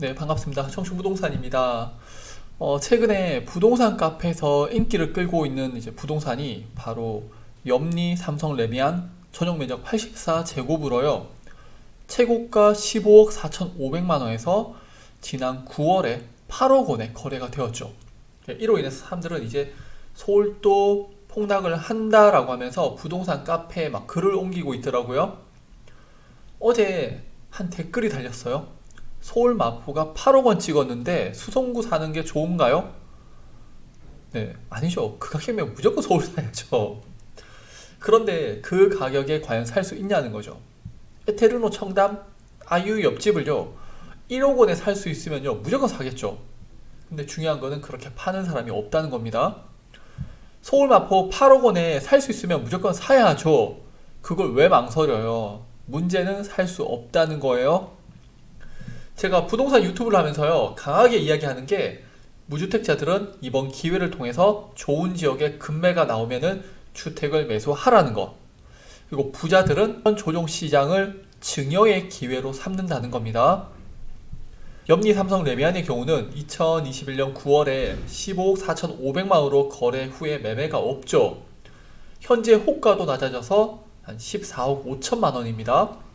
네, 반갑습니다. 청춘부동산입니다. 최근에 부동산 카페에서 인기를 끌고 있는 이제 부동산이 바로 염리 삼성 레미안 전용 면적 84제곱으로요. 최고가 15억 4,500만 원에서 지난 9월에 8억 원에 거래가 되었죠. 이로 인해서 사람들은 이제 서울도 폭락을 한다라고 하면서 부동산 카페에 막 글을 옮기고 있더라고요. 어제 한 댓글이 달렸어요. 서울 마포가 8억 원 찍었는데 수성구 사는 게 좋은가요? 네, 아니죠. 그 가격이면 무조건 서울 사야죠. 그런데 그 가격에 과연 살 수 있냐는 거죠. 에테르노 청담 아이유 옆집을요 1억 원에 살 수 있으면요 무조건 사겠죠. 근데 중요한 거는 그렇게 파는 사람이 없다는 겁니다. 서울 마포 8억 원에 살 수 있으면 무조건 사야죠. 그걸 왜 망설여요? 문제는 살 수 없다는 거예요. 제가 부동산 유튜브를 하면서요 강하게 이야기하는 게, 무주택자들은 이번 기회를 통해서 좋은 지역에 급매가 나오면은 주택을 매수하라는 거, 그리고 부자들은 조정시장을 증여의 기회로 삼는다는 겁니다. 염리 삼성 레미안의 경우는 2021년 9월에 15억 4,500만원으로 거래 후에 매매가 없죠. 현재 호가도 낮아져서 한 14억 5천만원입니다.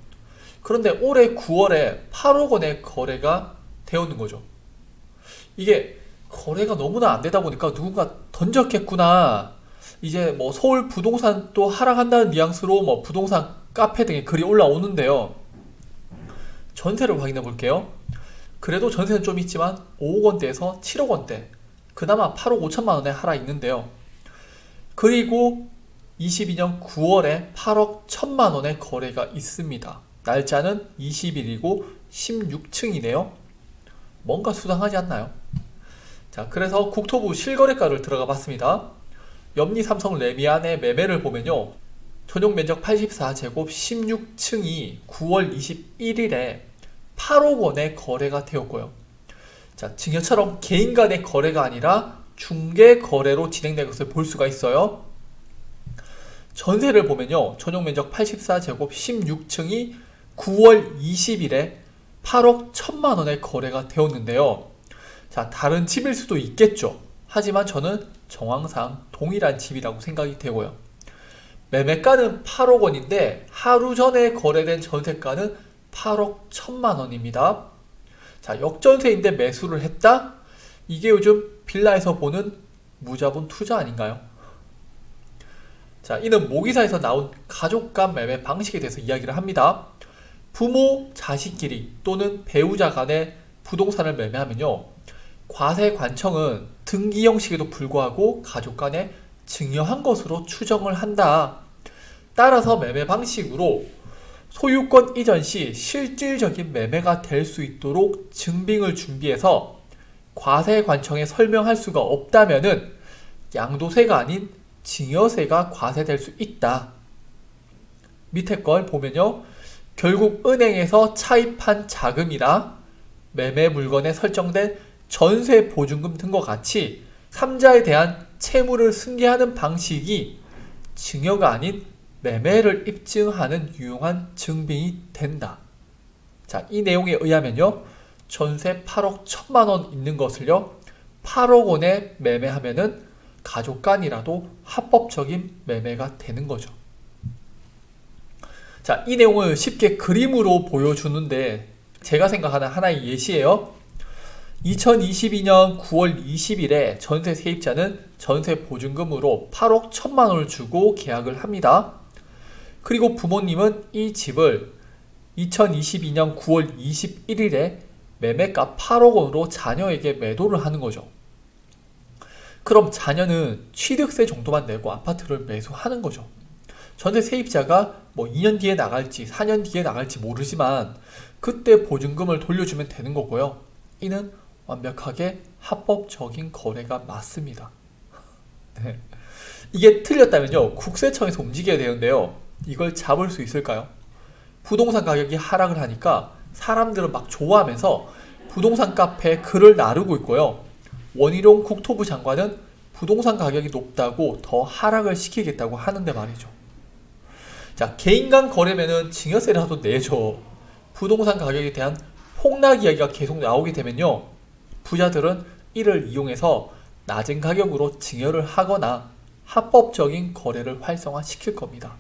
그런데 올해 9월에 8억 원에 거래가 되었는 거죠. 이게 거래가 너무나 안 되다 보니까 누군가 던졌겠구나. 이제 뭐 서울 부동산 또 하락한다는 뉘앙스로 뭐 부동산 카페 등에 글이 올라오는데요. 전세를 확인해 볼게요. 그래도 전세는 좀 있지만 5억 원대에서 7억 원대, 그나마 8억 5천만 원에 하락 있는데요. 그리고 22년 9월에 8억 1천만 원의 거래가 있습니다. 날짜는 20일이고 16층이네요. 뭔가 수상하지 않나요? 자, 그래서 국토부 실거래가를 들어가 봤습니다. 염리 삼성 레미안의 매매를 보면요, 전용 면적 84제곱 16층이 9월 21일에 8억 원에 거래가 되었고요. 자, 증여처럼 개인 간의 거래가 아니라 중개 거래로 진행된 것을 볼 수가 있어요. 전세를 보면요, 전용 면적 84제곱 16층이 9월 20일에 8억 1천만 원에 거래가 되었는데요. 자, 다른 집일 수도 있겠죠. 하지만 저는 정황상 동일한 집이라고 생각이 되고요. 매매가는 8억 원인데 하루 전에 거래된 전세가는 8억 1천만 원입니다. 자, 역전세인데 매수를 했다? 이게 요즘 빌라에서 보는 무자본 투자 아닌가요? 자, 이는 모기사에서 나온 가족 간 매매 방식에 대해서 이야기를 합니다. 부모, 자식끼리 또는 배우자 간에 부동산을 매매하면요, 과세관청은 등기 형식에도 불구하고 가족 간에 증여한 것으로 추정을 한다. 따라서 매매 방식으로 소유권 이전 시 실질적인 매매가 될 수 있도록 증빙을 준비해서 과세관청에 설명할 수가 없다면은 양도세가 아닌 증여세가 과세될 수 있다. 밑에 걸 보면요, 결국 은행에서 차입한 자금이나 매매 물건에 설정된 전세 보증금 등과 같이 3자에 대한 채무를 승계하는 방식이 증여가 아닌 매매를 입증하는 유용한 증빙이 된다. 자, 이 내용에 의하면요, 전세 8억 1천만 원 있는 것을요 8억 원에 매매하면은 가족 간이라도 합법적인 매매가 되는 거죠. 자, 이 내용을 쉽게 그림으로 보여주는데 제가 생각하는 하나의 예시예요. 2022년 9월 20일에 전세 세입자는 전세 보증금으로 8억 1천만 원을 주고 계약을 합니다. 그리고 부모님은 이 집을 2022년 9월 21일에 매매가 8억 원으로 자녀에게 매도를 하는 거죠. 그럼 자녀는 취득세 정도만 내고 아파트를 매수하는 거죠. 전세 세입자가 뭐 2년 뒤에 나갈지 4년 뒤에 나갈지 모르지만 그때 보증금을 돌려주면 되는 거고요. 이는 완벽하게 합법적인 거래가 맞습니다. 네. 이게 틀렸다면요, 국세청에서 움직여야 되는데요, 이걸 잡을 수 있을까요? 부동산 가격이 하락을 하니까 사람들은 막 좋아하면서 부동산 카페에 글을 나르고 있고요. 원희룡 국토부 장관은 부동산 가격이 높다고 더 하락을 시키겠다고 하는데 말이죠. 자, 개인 간 거래면은 증여세라도 내죠. 부동산 가격에 대한 폭락 이야기가 계속 나오게 되면요, 부자들은 이를 이용해서 낮은 가격으로 증여를 하거나 합법적인 거래를 활성화시킬 겁니다.